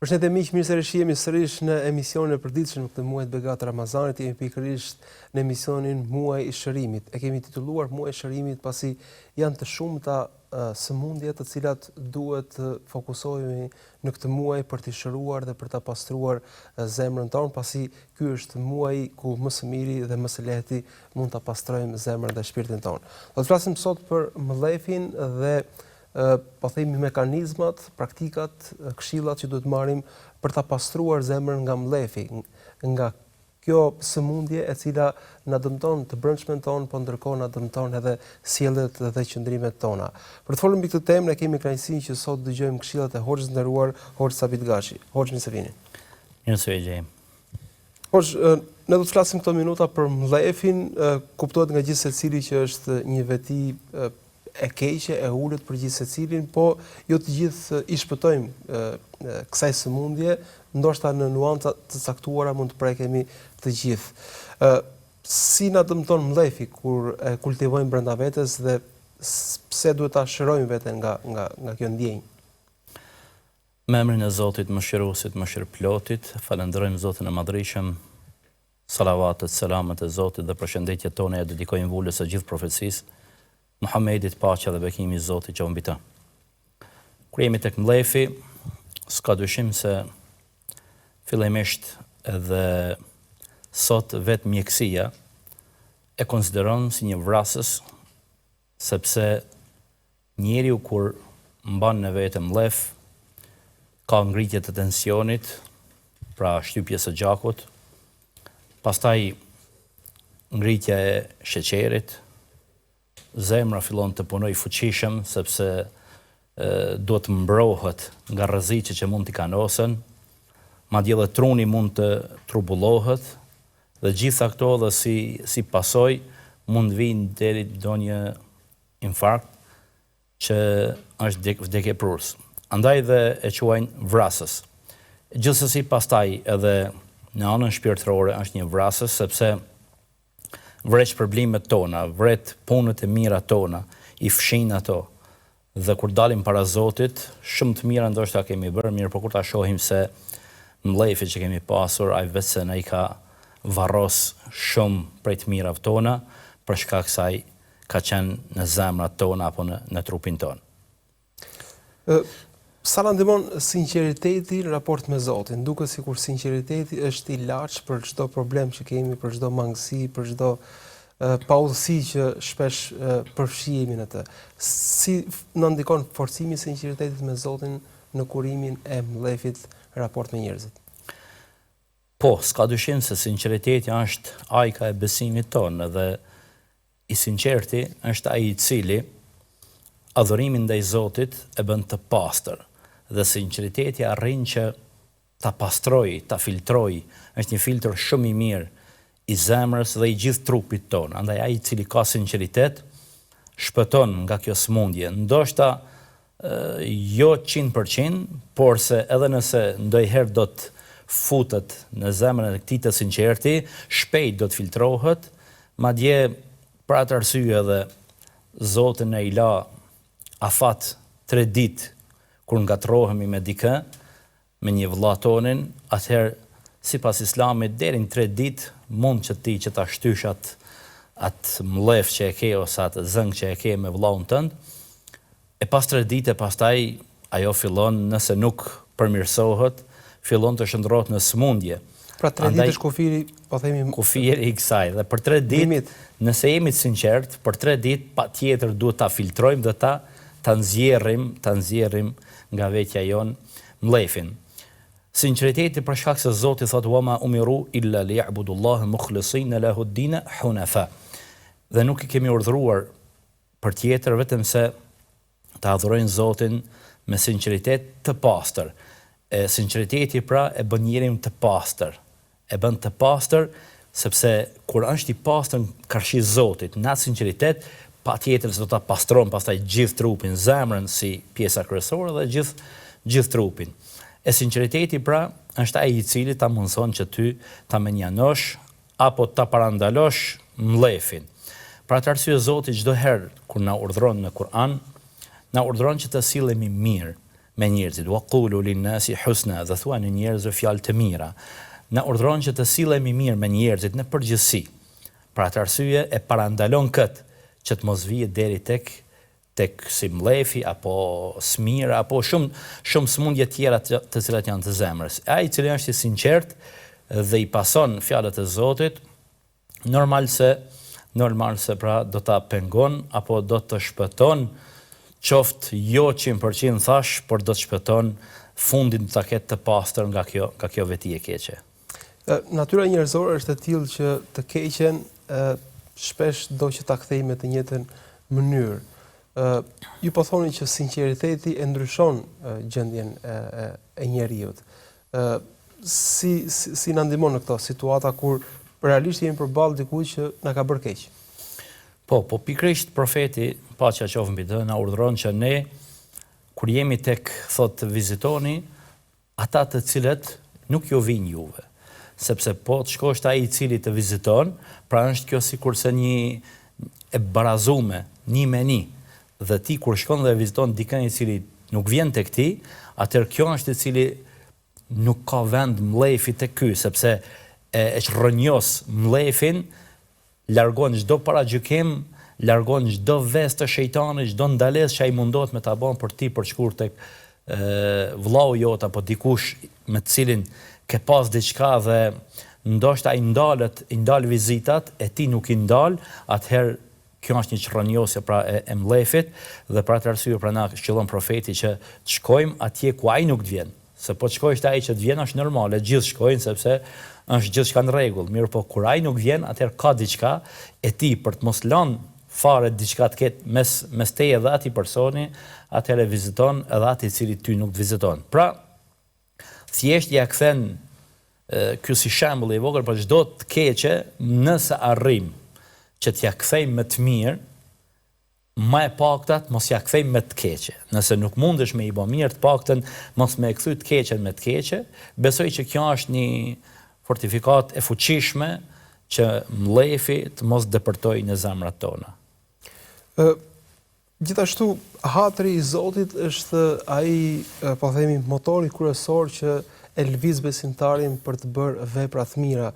Përshëndetje miq, mirë se jemi sërish në emisionin e përditshëm këtë muaj të begat Ramazanit, jemi pikërisht në emisionin Muaj i Shërimit. E kemi titulluar Muaj i Shërimit pasi janë të shumta sëmundjet të cilat duhet të fokusohemi në këtë muaj për të shëruar dhe për ta pastruar zemrën tonë, pasi ky është muaji ku më së miri dhe më së lehti mund ta pastrojmë zemrën dhe shpirtin tonë. Do të flasim sot për mëllefin dhe po themi mekanizmat, praktikat, këshillat që duhet marrim për ta pastruar zemrën nga mlefi, nga kjo sëmundje e cila na dëmton të brendshmën tonë, po ndërkohë na dëmton edhe sjelljet dhe qëndrimet tona. Për të folur mbi këtë temë ne kemi kënaqësinë që sot dëgjojmë këshillat e Hoxhës nderuar Hoxh Sabit Gashi. Hoxh, mirë se vini. Mirë se vini. Hoxh, ne do të flasim këto minuta për mlefin, kuptohet nga gjithë secili që është një veti e keqe, e ulët për gjithë secilin, po jo të gjithë i shpëtojmë kësaj sëmundje, ndoshta në nuanca të caktuara mund të prekemi të gjithë. Si na dëmton mlefi kur e kultivojmë brenda vetes dhe pse duhet ta shërojmë veten nga kjo ndjenjë? Me emrin e Zotit, Mëshiruesit, Mëshirëplotit, falenderojmë Zotin e Madhërisëm. Salavatet, selamet e Zotit dhe përshëndetjet tona e dedikojmë vulës së gjithë profecisë Muhamedit, paqja dhe bekimi i Zotit qoftë mbi të. Kur jemi tek mlefi, s'ka dyshim se fillimisht edhe sot vetë mjekësia e konsideron si një vrasës, sepse njeriu kur mban në vetë mlef, ka ngritje të tensionit, pra shtypje së gjakut, pastaj ngritja e sheqerit, zemra fillon të punoj fuqishëm sepse duhet të mbrohet nga rreziqet që mund t'i kanosen, madje edhe truni mund të trubullohet dhe gjitha këto dhe si pasojë mund vinë deri ndonjë infarkt që është vdekje prurës. Andaj dhe e quajnë vrasës. Gjithsesi pastaj edhe në anën shpirtërore është një vrasës sepse vret problemet tona, vret punët e mira tona, i fshin ato. Dhe kur dalim para Zotit, shumë të mira ndoshta kemi bërë, mirë, por kur ta shohim se mlefi që kemi pasur, ai vetëm ai ka varros shumë prej të mirave tona, për shkak se ai ka qenë në zemrat tona apo në trupin ton. Sa na ndihmon sinqeriteti në raport me Zotin? Duket sikur sinqeriteti është ilaç për çdo problem që kemi, për çdo mangësi, për çdo paudhësi që shpesh përfshihemi në të. Si na ndikon forcimi i sinqeritetit me Zotin në kurimin e mlefit raport me njerëzit? Po, s'ka dyshim se sinqeriteti është ajka e besimit tonë dhe i sinqerti është ai i cili adhurimin ndaj Zotit e bën të pastër. Dhe sinqeriteti arrin që ta pastroj, ta filtroj, është një filtr shumë i mirë i zemrës dhe i gjithë trupit tonë. Andaj ai i cili ka sinqeritet shpëton nga kjo sëmundje. Ndoshta jo 100%, por se edhe nëse ndonjëherë do të futet në zemrën e këtij të sinqerti, shpejt do të filtrohet, madje për atë arsye edhe Zoti na i la afat 3 ditë kur ngatrohemi me dikë, me një vëlla tonin, atëherë sipas Islamit deri në 3 ditë mund që ta shtysh atë mlef që e ke ose atë zëng që e ke me vëllaun tënd. E pas 3 ditë pastaj ajo fillon, nëse nuk përmirësohet, fillon të shndrohet në sëmundje. Pra 3 ditë është kufiri, po themi kufiri i kësaj. Dhe për 3 ditë, nëse jemi të sinqert, për 3 ditë patjetër duhet ta filtrojmë dhe ta nxjerrim nga vetja jon mlefin. Sinqeriteti për shkak se Zoti thotë wa ma umiru illa liya'budullaha mukhlisina lahu ad-din hunafa. Dhe nuk I kemi urdhëruar për tjetër vetëm se ta adhurojnë Zotin me sinqeritet të pastër. Sinqeriteti pra e bën njerin të pastër. E bën të pastër sepse kur është I pastër karshi Zotit, në sinqeritet patjetër se do ta pastron pastaj gjithë trupin, zemrën si pjesa kryesore dhe gjithë trupin. E sinqeriteti pra është ai i cili ta mundson që ty ta menjanosh apo ta parandalosh mllefin. Për atë arsye Zoti çdo herë kur na urdhëron në Kur'an, na urdhëron që të sillemi mirë me njerëzit. Wa qulu lin-nasi husna, dhe thuani njerëzve fjalë të mira. Na urdhëron që të sillemi mirë me njerëzit në përgjithësi. Për atë arsye e parandalon këtë që të mos vijë deri tek si mlefi apo smira apo shumë smundje tjera të cilat janë të zemrës. Ai i cili është i sinqert dhe i pason fjalët e Zotit, normal se pra do ta pengon apo do të shpëton, qoftë jo 100% thash, por do të shpëton fundin ta ketë të pastër nga kjo veti e keqe. Natyra njerëzore është e tillë që të keqen shpesh do që ta kthejmë me të njëjtën mënyrë. Ju po thoni që sinqeriteti e ndryshon gjendjen e njeriut. Si na ndihmon në këto situata kur realisht jemi përballë dikujt që na ka bërë keq? Po pikërisht profeti, paqja qoftë mbi të, na urdhëron që ne kur jemi tek thotë vizitoni ata të cilët nuk ju vijnë juve. Sepse po të shkosh te ai i cili të viziton, pra është kjo sikurse një e barazume, një me një. Dhe ti kur shkon dhe viziton dikën i cili nuk vjen tek ti, atëherë kjo është i cili nuk ka vend mlefi tek ky, sepse e rrënjos mlefin, largon çdo paragjykim, largon çdo vezë të shejtanit, çdo ndalesë që ai mundohet me ta bën për ti për shkur tek vllau jot apo dikush me të cilin ke pas diçka dhe ndoshta i ndal vizitat e ti nuk i ndal, atëherë kjo është një çrrënjosje pra e mllefit dhe për atë arsye pra na shqillon profeti që të shkojmë atje ku ai nuk të vjen. Se po të shkojsh te ai që të vjen është normale, gjithë shkojnë sepse është gjithçka në rregull. Mirë po kur ai nuk vjen, atëherë ka diçka e ti për të mos lënë fare diçka të ketë mes teje dhe atij personi, atëherë viziton edhe atë i cili ty nuk të viziton. Pra, thjesht ja kthen ky si shembull i vogël për çdo të keqe, nëse arrim që t'ja kthejmë me të mirë, më e paktat mos ja kthejmë me të keqe. Nëse nuk mundesh me i bë mirë, të paktën mos me e kthy të keqen me të keqe, besoj që kjo është një fortifikat e fuqishme që mlefi të mos depërtojë në zemrat tona. Gjithashtu, hatri i Zotit është ai, po themi, motori kryesor që e lëviz besimtarin për të bërë vepra të mira.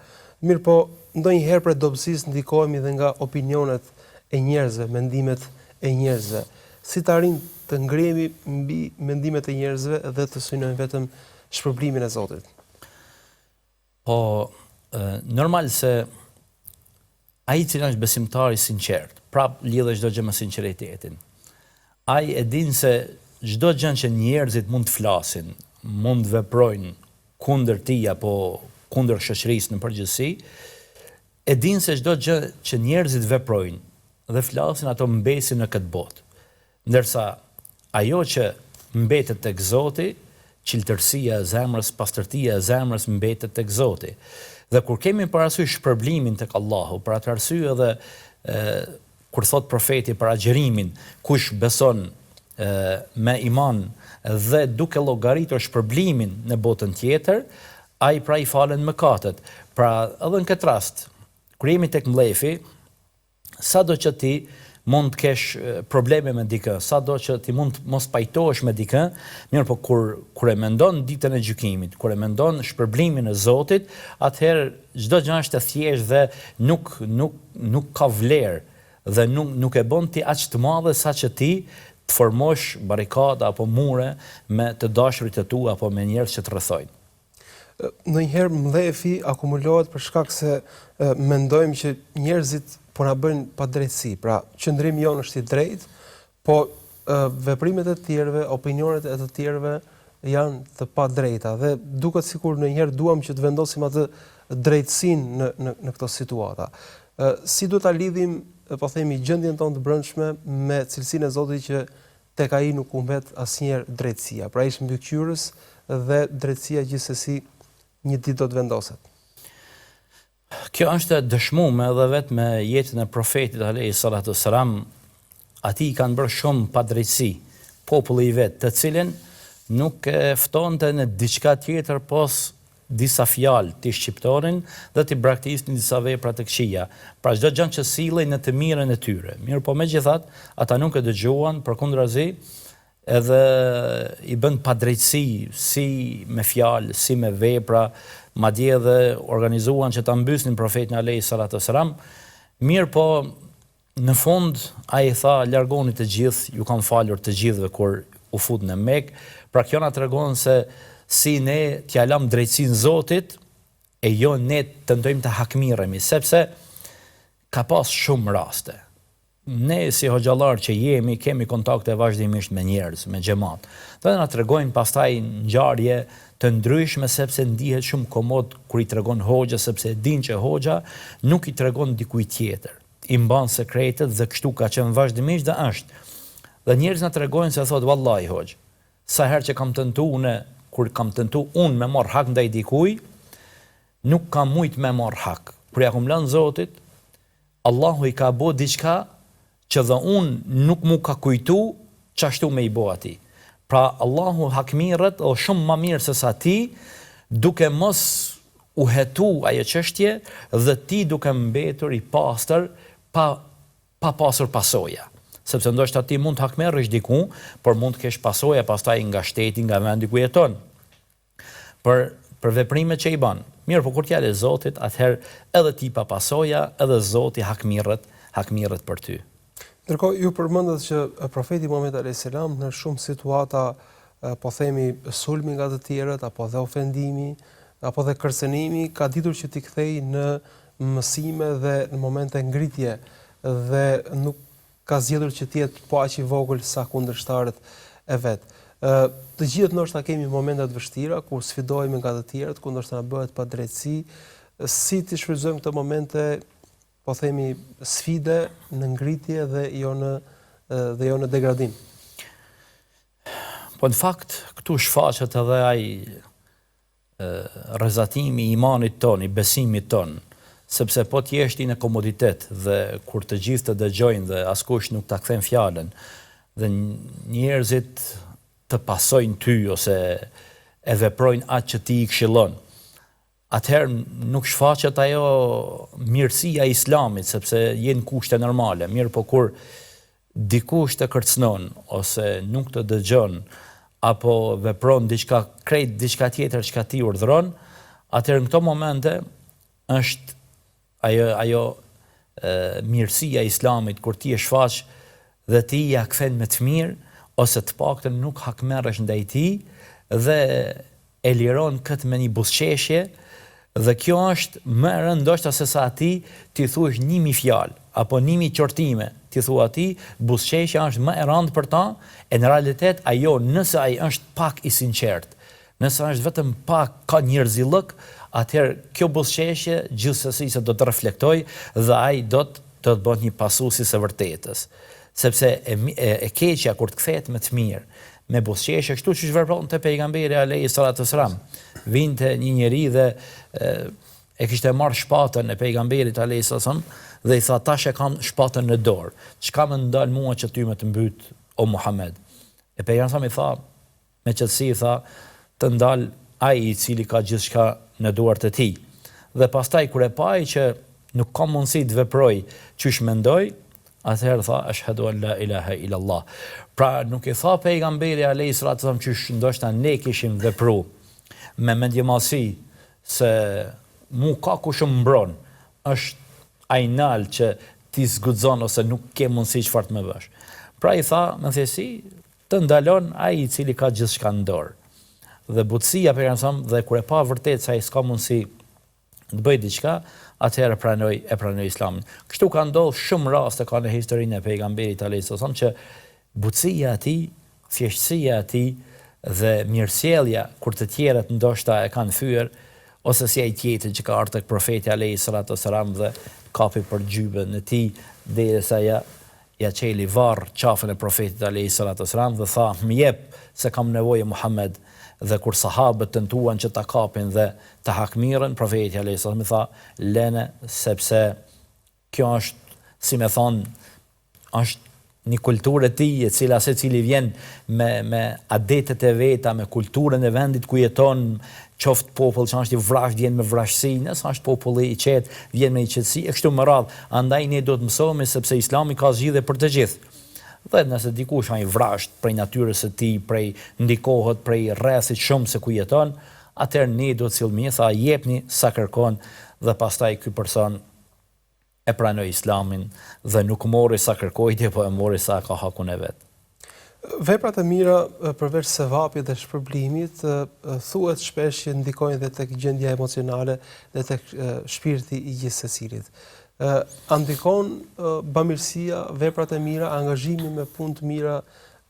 Mirë po, ndonjëherë për dobësisë ndikohemi dhe nga opinionet e njerëzve, mendimet e njerëzve. Si të arrim të ngrihemi mbi mendimet e njerëzve dhe të synojmë vetëm shpërblimin e Zotit? Po, normal se ai i cili është besimtar i sinqert, prap lidhet çdo gjë me sinqeritetin. Ai e din se çdo gjë që njerëzit mund të flasin, mund të veprojnë kundër tij apo kundër shoqërisë në përgjithësi, e din se çdo gjë që njerëzit veprojnë dhe flasin ato mbesin në këtë botë. Ndërsa ajo që mbetet tek Zoti, qiltërsia e zemrës, pastërtia e zemrës mbetet tek Zoti. Dhe kur kemi parasysh shpërblimin tek Allahu, për atë arsye edhe kur thot profeti për agjërimin, kush beson me iman dhe duke llogaritur shpërblimin në botën tjetër, ai pra i falen mëkatet. Pra edhe në këtë rast, kur jemi tek mlefi, sado që ti mund të kesh probleme me dikë, sado që ti mund të mos pajtohesh me dikë, mirë po kur e mendon ditën e gjykimit, kur e mendon shpërblimin e Zotit, atëherë çdo gjë është e thjeshtë dhe nuk ka vlerë dhe nuk e bën ti aq të madhe saqë ti të formosh barikada apo mure me të dashurit e tu apo me njerëz që të rrethojnë. Ndonjëherë mlefi akumulohet për shkak se mendojmë që njerëzit po na bëjnë padrejtësi. Pra, qëndrimi jonë është i drejtë, po veprimet e tjerëve, opinionet e të tjerëve janë të padrejta dhe duket sikur ndonjëherë duam që të vendosim atë drejtësinë në këto situata. Si duhet ta lidhim, po themi, gjendjen tonë të brendshme me cilësinë e Zotit që tek ai nuk humbet asnjëherë drejtësia. Pra ishim mbikëqyrës dhe drejtësia gjithsesi një ditë do të vendoset. Kjo është dëshmuar edhe vetë me jetën e profetit alayhi salatu sallam, ati kanë bërë shumë padrejtësi populli i vetë, të cilin nuk ftonte në diçka tjetër pos disa fjalë të shqiptarin dhe të braktisnin disa vepra të këqija. Pra çdo gjë që sillej në të mirën e tyre. Mirë, po megjithatë, ata nuk e dëgjuan, përkundrazi, edhe i bën padrejtësi si me fjalë, si me vepra, madje edhe organizuan që ta mbysnin profetin alayhi salatu wassalam. Mirë, po në fund ai tha largoni të gjithë, ju kam falur të gjithëve kur u fut në Mekë. Pra kjo na tregon se si ne t'ja lam drejtësinë Zotit e jo ne tentojmë të hakmiremi, sepse ka pas shumë raste. Ne si hoxhallar që jemi, kemi kontakte vazhdimisht me njerëz, me xhamat. Dhe na tregojnë pastaj ngjarje të ndryshme sepse ndihet shumë komod kur i tregon hoxha, sepse din që hoxha nuk i tregon dikujt tjetër. I mban sekretet dhe kështu ka qenë vazhdimisht dhe është. Dhe njerëz na tregojnë se thotë vallahi hoxh, sa herë që kam tentuar ne, kur kam tentuar unë me marr hak ndaj dikuj, nuk kam mujt me marr hak. Kur ja kam lënë Zotit, Allahu i ka bë diçka që dhe unë nuk mu ka kujtu çashtu me i bë atij. Pra Allahu hakmirët o shumë më mirë se sa ti, duke mos u hetu ajo çështje dhe ti duke mbetur i pastër pa pasur pasoja. Sepse ndoshta ti mund të hakmerrësh diku, por mund të kesh pasoja pastaj nga shteti, nga vendi ku jeton. Për veprimet që i bën. Mirë, por kur t'ja le Zotit, atëherë edhe ti pa pasoja, edhe Zoti hakmirët për ty. Ndërkohë ju përmendët që profeti Muhammed alayhis salam në shumë situata po themi sulmi nga të tjerët apo dhe ofendimi apo dhe kërcënimi ka ditur që t'i kthej në mësime dhe në momente ngritje dhe nuk ka zgjedhur që të jetë po aq i vogël sa kundërshtarët e vet. Të gjithë ndoshta kemi momente të vështira ku sfidohemi nga të tjerët, ku ndoshta na bëhet padrejtësi, si të shfrytëzojmë këto momente, po themi sfide në ngritje dhe jo në degradim. Po në fakt këtu shfaqet edhe ai rrezatimi i imanit ton, i besimit ton. Sepse po t'jeshti në komoditet dhe kur të gjithë të dëgjojnë dhe askush nuk ta kthen fjalën dhe njerëzit të pasojnë ty ose e veprojnë atë që ti i këshillon, atëherë nuk shfaqet ajo mirësia e Islamit, sepse jenë kushte normale. Mirë, po kur dikush të kërcënon ose nuk të dëgjon apo vepron diçka tjetër çka ti urdhëron, atëherë në këto momente është ajo mirësia e Islamit kur ti e shfaq dhe ti ja kthen me të mirë ose të paktën nuk hakmerresh ndaj tij dhe e liron këtë me një buzëqeshje dhe kjo është më e rëndë ndoshta se sa ti thuash 1000 fjalë apo 1000 qortime, ti thua atij, buzëqeshja është më e rëndë për ta e në realitet ajo nëse ai është pak i sinqert, nëse është vetëm pak ka njerëzillëk, atëherë kjo buzëqeshje gjithsesi se do të reflektoj dhe ai do të bëhet një pasuesi i vërtetës. Sepse e keqja kur të kthehet me të mirë, me buzëqeshje, kështu siç vepronte pejgamberi alayhi salatu wasalam. Vinte një njeri dhe e kishte marrë shpatën e pejgamberit alayhi salatu wasalam dhe i tha tash e kam shpatën në dorë. Çka më ndal mua që ty më të mbyt o Muhammed? E pejgamberi i tha me qetësi tha të ndal ai i cili ka gjithçka në duart e tij. Dhe pastaj kur e pai që nuk ka mundësi të veproj çysh mendoj, atëherë tha ashhadu an la ilaha illa Allah. Pra nuk i tha pejgamberi alayhi salatu wasallam çysh ndoshta ne kishim vepru me mendjemallsi se mu ka kush më mbron, është ai nal që ti zguxon ose nuk ke mundësi çfarë të më bësh. Pra i tha me thjeshti të ndalon ai i cili ka gjithçka në dorë. Dhe butësia dhe kur e pa vërtet se ai s'ka mundësi të bëj diçka, atëherë e pranoi Islamin. Kështu ka ndodhur shumë raste ka në historinë e pejgamberit alayhis salam që butësia e tij, thjeshtësia e tij dhe mirësjellja kur të tjerët ndoshta e kanë fyer ose si ai tjetër që ka ardhur tek profeti alayhis salam dhe kapi për gjybën e tij derisa ja çeli varr qafën e profetit alayhis salam dhe tha më jep se kam nevojë Muhammed. Dhe kur sahabët tentuan që ta kapin dhe ta hakmirën, profeti alayhis salam i tha lene sepse kjo është, si me thonë, është një kulturë e tij, e cila secili vjen me adetet e veta, me kulturën e vendit ku jeton, qoftë popull që është i vrasht, vjen me vrashtësi, nëse është populli i qetë, vjen me i qetësi, e kështu me radhë. Andaj ne do të mësohemi sepse Islami ka zgjidhje për të gjithë. Dhe nëse dikush ai vrasht prej natyrës së tij, prej ndikohet prej rrethit shumë se ku jeton, atëherë ne do të sillmi, tha, jepni sa kërkon dhe pastaj ky person e pranoi Islamin dhe nuk mori sa kërkojtje, po e mori sa ka hakun e vet. Veprat e mira përveç sevapit dhe shpërblimit thuhet shpesh që ndikojnë edhe tek gjendja emocionale dhe tek shpirti i gjithë secilit. A ndikon bamirësia, veprat e mira, angazhimi me punë të mira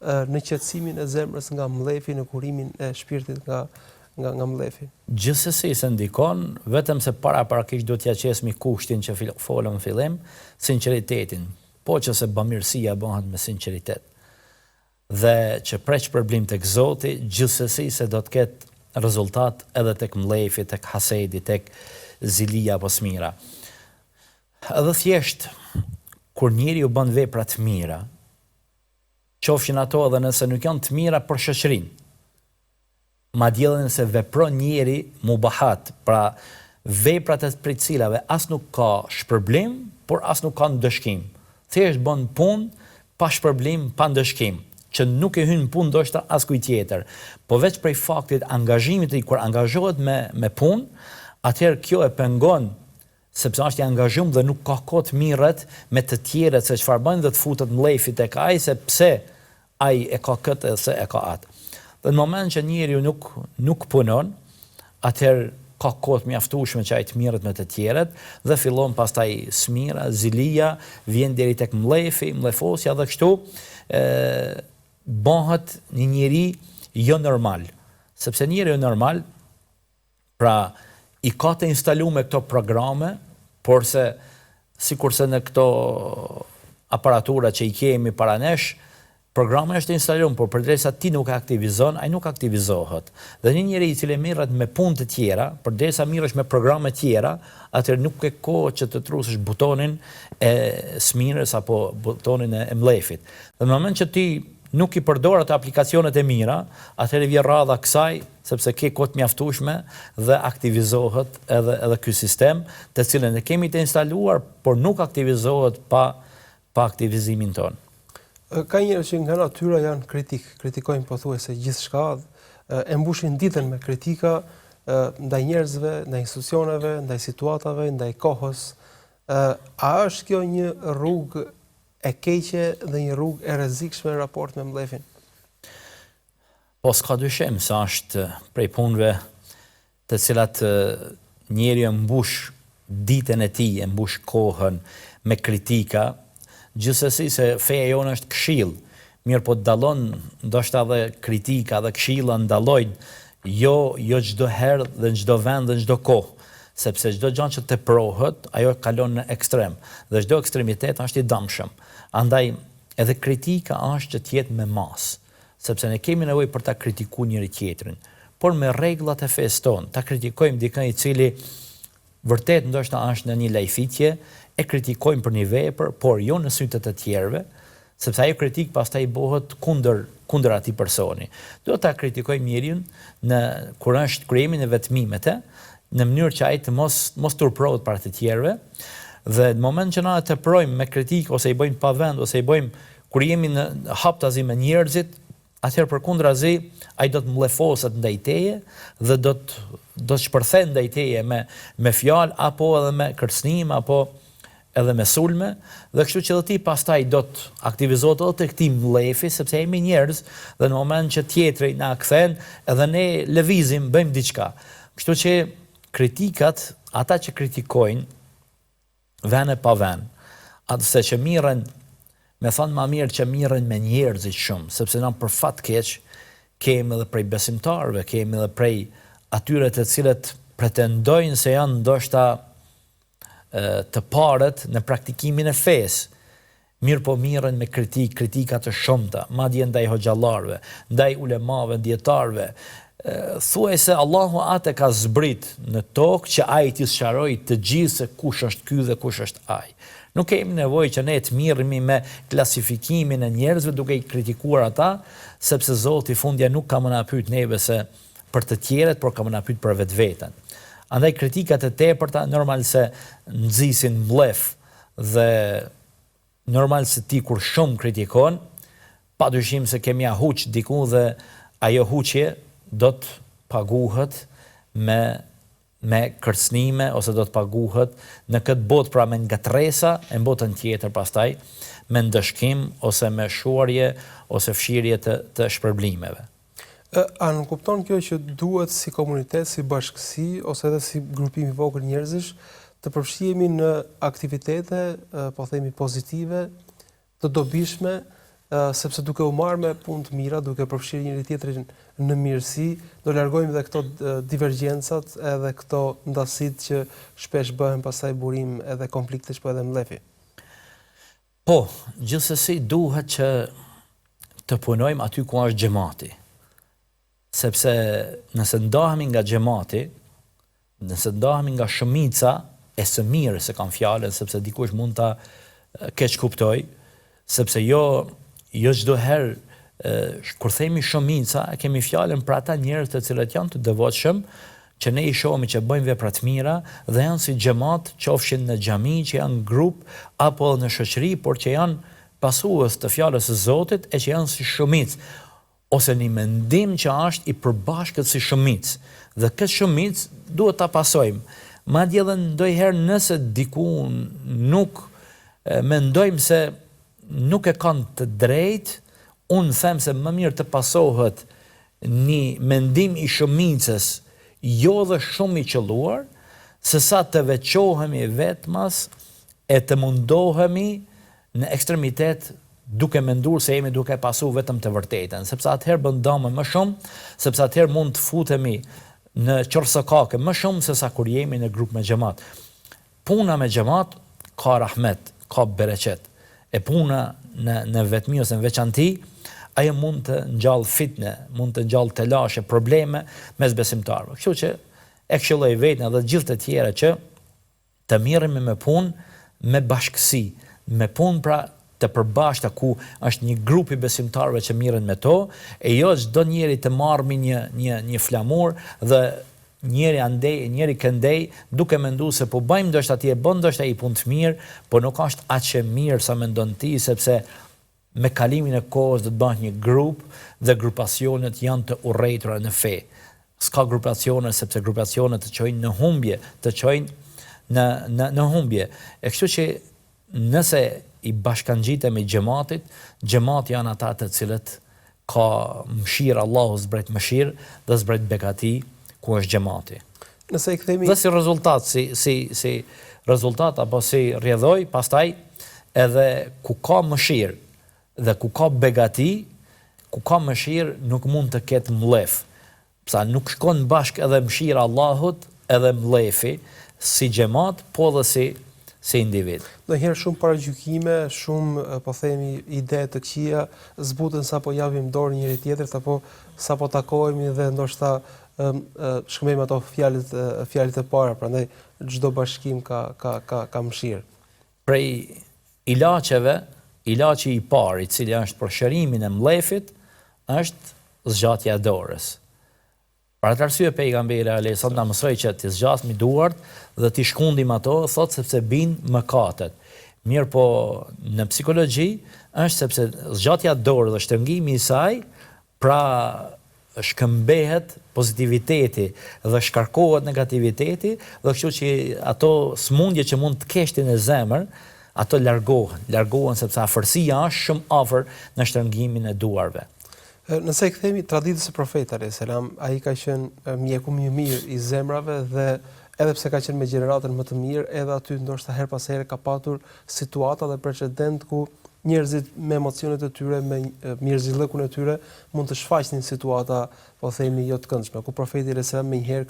në qetësimin e zemrës nga mlefi, në kurimin e shpirtit nga mlefi? Gjithsesi se ndikon, vetëm se paraprakisht do t'ja qesmi kushtin që folëm në fillim, sinqeritetin. Po që se bamirësia bëhet me sinqeritet. Dhe që preq përblim tek Zoti, gjithsesi se do të ketë rezultat edhe tek mlefi, tek hasedi, tek zilia apo smira. Edhe thjesht, kur njeri u bën vepra të mira, qofshin ato edhe nëse nuk janë të mira për shoqërinë, madje edhe nëse vepron njeri mubahat, pra veprat e prej cilave as nuk ka shpërblim, por as nuk ka ndëshkim. Thjesht bën punë pa shpërblim, pa ndëshkim, që nuk e hyn punë ndoshta as kujt tjetër. Po veç prej faktit angazhimit i kur angazhohet me punë, atëherë kjo e pengon sepse është i angazhuar dhe nuk ka kohë të mirret me të tjerët se çfarë bën dhe të futet mlefi tek ai se pse ai e ka këtë se e ka atë. Dhe në moment që njeriu nuk punon, atëherë ka kohë të mjaftueshme që ai të mirret me të tjerët dhe fillon pastaj smira, zilia, vjen deri tek mlefi, mlefosja dhe kështu bëhet një njeri jo normal. Sepse njeri jo normal, pra i ka të instaluar me këto programe, por se sikurse në këto aparatura që i kemi para nesh, programi është instaluar, por përderisa ti nuk e aktivizon, ai nuk aktivizohet. Dhe një njeri i cili merret me punë të tjera, përderisa mirresh me programe të tjera, atëherë nuk ke kohë që të trusësh butonin e smirës apo butonin e mlefit. Dhe në moment që ti nuk i përdor ato aplikacionet e mira, atëherë vjen radha kësaj, sepse ke kohë të mjaftueshme dhe aktivizohet edhe ky sistem, të cilën e kemi të instaluar, por nuk aktivizohet pa aktivizimin ton. Ka njerëz që nga natyra janë kritikojnë pothuajse gjithçka, e mbushin ditën me kritika ndaj njerëzve, ndaj institucioneve, ndaj situatave, ndaj kohës. A është kjo një rrugë e keqe dhe një rrugë e rrezikshme në raport me mlefin? Po s'ka dyshim se është prej punëve të cilat njeriu e mbush ditën e tij, e mbush kohën me kritika. Gjithsesi se feja jonë është këshill, mirë po dallon ndoshta edhe kritika dhe këshilla ndallojnë jo çdo herë dhe në çdo vend dhe në çdo kohë, sepse çdo gjë që teprohet, ajo kalon në ekstrem dhe çdo ekstremitet është i dëmshëm. Andaj edhe kritika është që të jetë me masë, sepse ne kemi nevojë për ta kritikuar njëri tjetrin, por me rregullat e fesë tonë, ta kritikojmë dikën i cili vërtet ndoshta është në një lajfitje, e kritikojmë për një vepër, por jo në sytë të tjerëve, sepse ajo kritik pastaj bëhet kundër atij personi. Do ta kritikojmë njeriu kur jemi në vetmimet, në mënyrë që ai të mos turprohet para të tjerëve, dhe në moment që na teprojmë me kritikë ose i bëjmë pa vend ose i bëjmë kur jemi në haptazi me njerëzit, atëherë përkundrazi ai do të mlefoset ndaj teje dhe do të shpërthen ndaj teje me fjalë apo edhe me kërcënim apo edhe me sulme, dhe kështu që edhe ti pastaj do të aktivizohet edhe tek ti mlefi, sepse jemi njerëz dhe në moment që tjetri na kthen, edhe ne lëvizim, bëjmë diçka. Kështu që kritikat, ata që kritikojnë vend e pa vend, se që mirren, me thënë më mirë që mirren me njerëzit shumë, sepse na për fat keq kemi edhe prej besimtarëve, kemi edhe prej atyre të cilët pretendojnë se janë ndoshta të parët në praktikimin e fesë. Mirë po mirën me kritika të shumta, madje ndaj hoxhallarëve, ndaj ulemave, dietarëve. Thuaj se Allahu atë ka zbrit në tokë që ai t'i sqarojë të gjithë se kush është ky dhe kush është ai. Nuk kemi nevojë që ne të mirëmi me klasifikimin e njerëzve duke i kritikuar ata, sepse Zoti fundja nuk ka më na pyet neve se për të tjerët, por ka më na pyet për vetveten. Andaj kritikat e tepërta normal se nxisin mblef dhe normal se ti kur shumë kritikon, padyshim se kemi huq diku dhe ajo huqje do të paguhet me kërcënime ose do të paguhet në këtë botë pra me ngatresa e në botën tjetër pastaj me ndëshkim ose me shuarje ose fshirje të shpërblimeve. A nuk kupton kjo që duhet si komunitet, si bashkësi ose edhe si grupim i vogël njerëzish të përfshihemi në aktivitete, po themi pozitive, të dobishme, sepse duke u marrë me punë të mira, duke përfshirë njëri tjetrin në mirësi, do largojmë edhe këto divergjencat edhe këto ndasitë që shpesh bëhen pastaj burim edhe konfliktesh po edhe mlefi. Po, gjithsesi duhet që të punojmë aty ku është xhamati. Sepse nëse ndahemi nga xhamati, nëse ndahemi nga shumica e së mirë se kanë fjalën, sepse dikush mund ta keq kuptoj, sepse jo çdo herë kur themi shumica, kemi fjalën për ata njerëz të cilët janë të devotshëm, që ne i shohim që bëjnë vepra të mira dhe janë si xhamat, qofshin në xhami, që janë grup apo në shoqëri, por që janë pasues të fjalës së Zotit e që janë si shumicë, ose një mendim që është i përbashkët si shumicë. Dhe këtë shumicë duhet ta pasojmë. Madje edhe ndonjëherë nëse diku nuk mendojmë se nuk e kanë të drejtë, unë them se më mirë të pasohet një mendim i shumicës, jo dhe shumë i qelluar, se sa të veçohemi vetmas e të mundohemi në ekstremitet duke menduar se jemi duke pasu vetëm të vërtetën, sepse atëherë bën dëm më shumë, sepse atëherë mund të futemi në qorsokake më shumë se sa kur jemi në grup me xhamat. Puna me xhamat ka rahmet, ka bereqet. E puna në vetmi ose në veçanti, ajo mund të ngjall fitne, mund të ngjall telashe, probleme mes besimtarëve. Kështu që e këshilloj veten dhe gjithë të tjerë që të mirëmi me punë, me bashkësi, me punë pra të përbashkëta ku është një grup i besimtarëve që mirën me to, e jo çdo njeri të marrë një flamur dhe njeri këndej duke menduar se po bëjmë ndoshta ti e bën ndoshta i punë të mirë, por nuk është aq e mirë sa mendon ti, sepse me kalimin e kohës do të bëhet një grup dhe grupacionet janë të urrëtura në fe. S'ka grupacione sepse grupacionet të çojnë në humbje, të çojnë në humbje. E kështu që nëse i bashkangjitemi xhamatit, xhamati janë ata të cilët ka mëshirë, Allahu zbret mëshirë dhe zbret begati ku është xhamati. Nëse i kthemi dhe si rezultat, si rezultat apo si rrjedhoj, pastaj edhe ku ka mëshirë dhe ku ka begati, ku ka mëshirë nuk mund të ketë mlef. Psa nuk shkon bashkë edhe mëshira Allahut edhe mlefi si xhamat, po dhe si individ. Ndonjëherë shumë paragjykime, shumë po themi ide të këqija zbuten sapo japim dorë njëri tjetrit apo sapo takohemi dhe ndoshta shkëmbejmë ato fjalët e para, prandaj çdo bashkim ka mëshirë. Prej ilaçi i parë, i cili është për shërimin e mlefit, është zgjatja e dorës. Për atë arsye pejgamberi alayhis salam na mësoi që të zgjasmi duart dhe të shkundim ato, thotë sepse bin mëkatet. Mirë po në psikologji është sepse zgjatja e dorës dhe shtrëngimi i saj, pra shkëmbehet pozitiviteti dhe shkarkohet negativiteti, dhe kështu që ato smundje që mund të kesh në zemër, ato largohen sepse afërsia është shumë afër në shtrëngimin e duarve. Nëse i kthemi traditës së Profetit alayhis salam, ai ka qenë mjeku më i mirë i zemrave dhe edhe pse ka qenë me gjeneratën më të mirë, edhe aty ndoshta her pas here ka patur situata dhe precedent ku njerëzit me emocionet e tyre, me mirëzillëkun e tyre mund të shfaqnin situata, po themi, jo të këndshme, ku Profeti alayhis salam menjëherë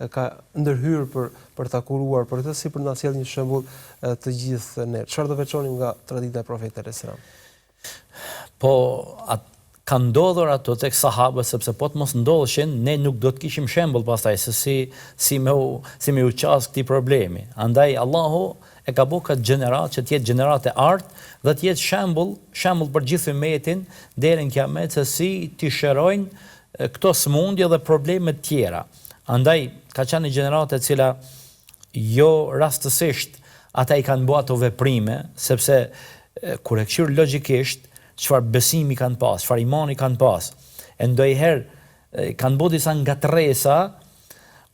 ka ndërhyrë për ta kuruar, për këtë si për na sjell një shembull të gjithë ne. Çfarë do veçonim nga tradita e Profetit alayhis salam? Po ka ndodhur ato tek sahabët, sepse po të mos ndodheshin, ne nuk do të kishim shembull pastaj se si me u qas këtij problemi. Andaj Allahu e ka bërë këtë gjenerat që të jetë gjenerat e artë dhe të jetë shembull për gjithë ymmetin deri në kiamet se si t'i shërojnë këto smundje dhe probleme tjera. Andaj ka qenë një gjenerat e cila jo rastësisht ata i kanë bërë ato veprime, sepse kur e këshir logjikisht çfarë besimi kanë pas, çfarë imani kanë pas, e ndonjëherë kanë bërë disa ngatresa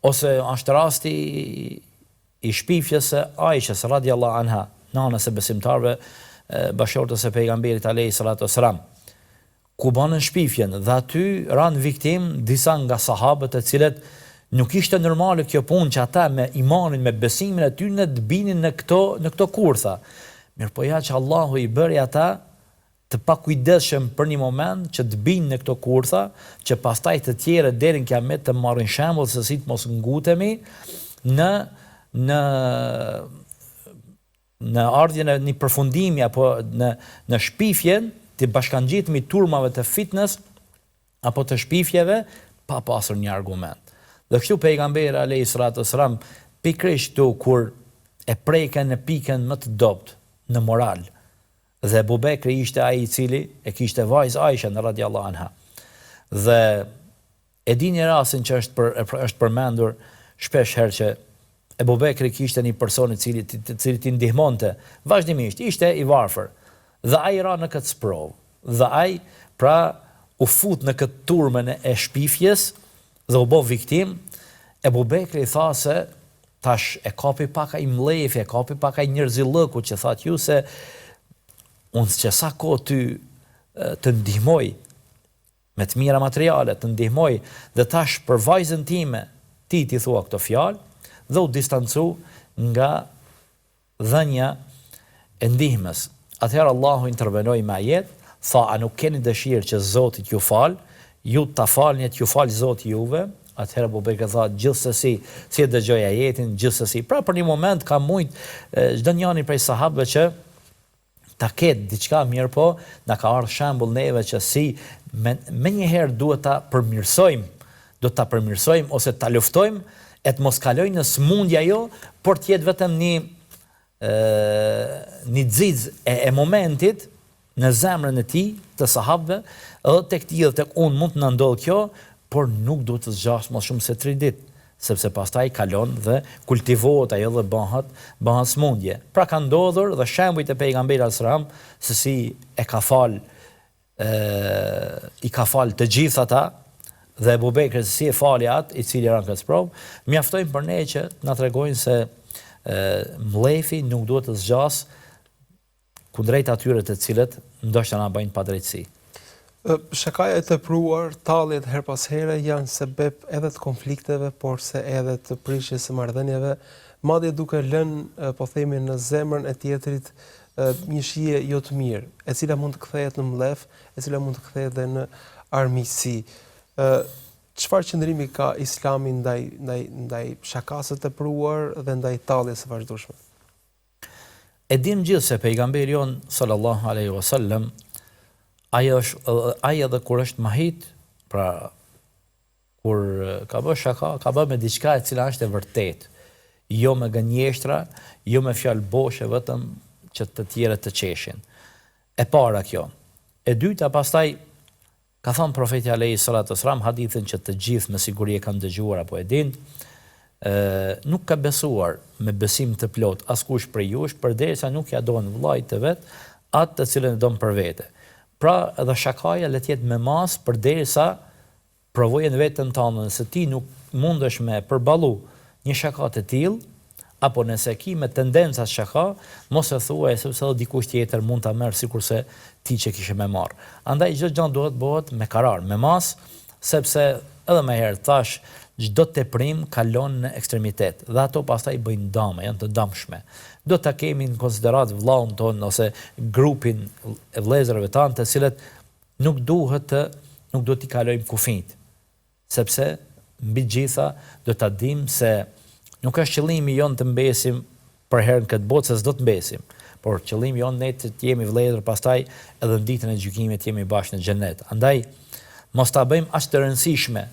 ose është rasti i shpifjes së Aishës radhiyallahu anha, nanës e besimtarëve, bashortës e pejgamberit alayhi salatu wasalam, ku banën shpifjen dhe aty ranë viktim disa nga sahabët e cilët nuk ishte normale kjo punë që ata me imanin, me besimin e tyre të binin në këto kurtha. Mirpo ja që Allahu i bëri ata të pakujdesshëm për një moment që të binë në këto kurtha, që pastaj të tjere deri në kiamet të marrin shembull se si të mos ngutemi në ardhjen e një përfundimi apo në shpifjen të bashkangjitemi turmave të fitnes apo të shpifjeve pa pasur një argument. Dhe kështu pejgamberi alayhi salatu wasalam pikërisht këtu kur e preken në pikën më të dobët në moral. Dhe Abu Bekri ishte ai i cili e kishte vajzë Aisha radhiyallahu anha. Dhe e dini rastin që është përmendur shpesh herë që Abu Bekri kishte një person i cili i ndihmonte vazhdimisht, ishte i varfër. Dhe ai ra në këtë sprovë. Dhe ai pra u fut në këtë turmën e shpifjes dhe u bë viktim. Abu Bekri tha se tash e kapi pak ai mlefi, e kapi pak ai njerëzillëku që thatë ju se unë që sa kohë ty të ndihmoj me të mira materiale, të ndihmoj dhe tash për vajzën time ti thua këto fjalë dhe u distancu nga dhënia e ndihmës. Atëherë Allahu intervenoi me ajet, tha a nuk keni dëshirë që Zoti t'ju fal, ju ta falni t'ju fal Zoti juve. Atëherë Abu Bekri tha gjithsesi, si e dëgjoj ajetin, gjithsesi. Pra për një moment ka mujt çdo njëri prej sahabëve që ta ketë diçka mirë, po na ka ardhur shembull neve që si me njëherë duhet ta përmirësojmë ose ta luftojmë e të mos kalojnë në smundje ajo, por të jetë vetëm një xixë e momentit në zemrën e tij të sahabëve, edhe tek ti edhe tek unë mund të na ndodhë kjo, por nuk duhet të zgjash më shumë se 3 ditë, sepse pastaj kalon dhe kultivohet ajo dhe bëhet smundje. Pra ka ndodhur dhe shembujt e pejgamberit sallallahu alajhi wasallam se si i ka fal të gjithë ata dhe Abu Bekri se si e fali atë i cili ran këtë provë, mjaftojnë për ne që na tregojnë se mlefi nuk duhet të zgjas kundrejt atyre të cilët ndoshta na bëjnë padrejtësi. Shakaja e tepruar, talljet her pas here janë sebeb edhe të konflikteve, por se edhe të prishjes së marrëdhënieve, madje duke lënë, po themi, në zemrën e tjetrit një shije jo të mirë, e cila mund të kthehet në mlef, e cila mund të kthehet edhe në armiqësi. Çfarë qëndrimi ka Islami ndaj shakasë të tepruar dhe ndaj talljes së vazhdueshme? E dim gjithë se pejgamberi jon sallallahu alaihi wasallam ai edhe kur është mahit, pra kur ka bërë shaka, ka bërë me diçka e cila është e vërtetë, jo me gënjeshtra, jo me fjalë boshe vetëm që të tjerët të qeshin. E para kjo. E dyta pastaj ka thënë profeti alayhi salatu wasalam hadithin që të gjithë me siguri e kanë dëgjuar apo e dinë, nuk ka besuar me besim të plot askush prej jush përderisa nuk ja don vllajt të vet atë të cilën e don për vete. Pra edhe shakaja le të jetë me mas përderisa provojën vetën tënde, se ti nuk mundesh me përballu një shaka të tillë, apo nëse ki me tendenca shaka, mos e thuaj sepse edhe dikush tjetër mund ta merr sikurse ti që kishe me marr. Andaj çdo gjë duhet bëhet me karar, me mas, sepse edhe më herë thash, çdo teprim kalon në ekstremitet dhe ato pastaj bëjnë dëm, janë të dëmshme. Do ta kemi në konsiderat vllahun ton ose grupin e vëllezërve tan të cilët nuk duhet t'i kalojmë kufijt. Sepse mbi gjitha do ta dim se nuk është qëllimi jon të mbesim për herën këtë botë se s'do të mbesim, por qëllimi jon ne të jemi vëllezër pastaj edhe në ditën e gjykimit jemi bashkë në xhenet. Andaj mos ta bëjmë as të rëndësishme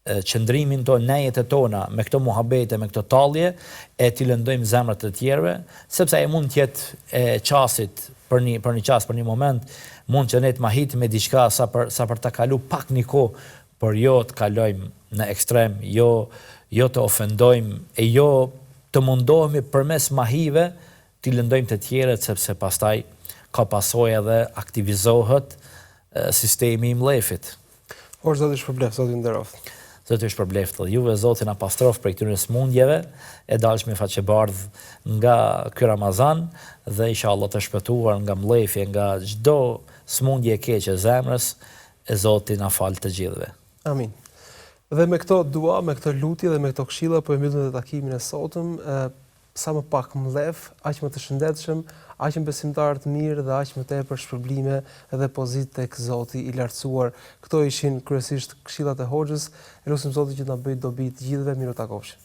qëndrimin tonë, nejet e tona, me këto muhabete, me këto talje, e t'i lëndojmë zemrat të tjerëve, sepse e mund t'jetë qasit për një qas, për një moment, mund që ne të mahit me diçka sa për të kalu pak një kohë, por jo të kalojmë në ekstrem, jo të ofendojmë, e jo të mundohemi përmes mahive t'i lëndojmë të tjerët, sepse pastaj ka pasojë edhe aktivizohet sistemi i mlefit. Zoti shpërbleft, Zoti nderoft. Zoti shpërbleft. Juve Zoti na pastrof prej këtyre smundjeve e dalshme faqebardh nga ky Ramazan dhe inshallah të shpëtuar nga mlefi, nga çdo smundje e keqe e zemrës, e Zoti na fal të gjithëve. Amin. Dhe me këto dua, me këto lutje dhe me këto këshilla po e mbyllim edhe takimin e sotëm, sa më pak mlef, aq më të shëndetshëm, aq më besimtar të mirë dhe aq më tepër shpërblime dhe pozitë tek Zoti i lartësuar. Këto ishin kryesisht këshillat e Hoxhës. Lutim Zotin që na bëj dobi të gjithëve, miru takofshim.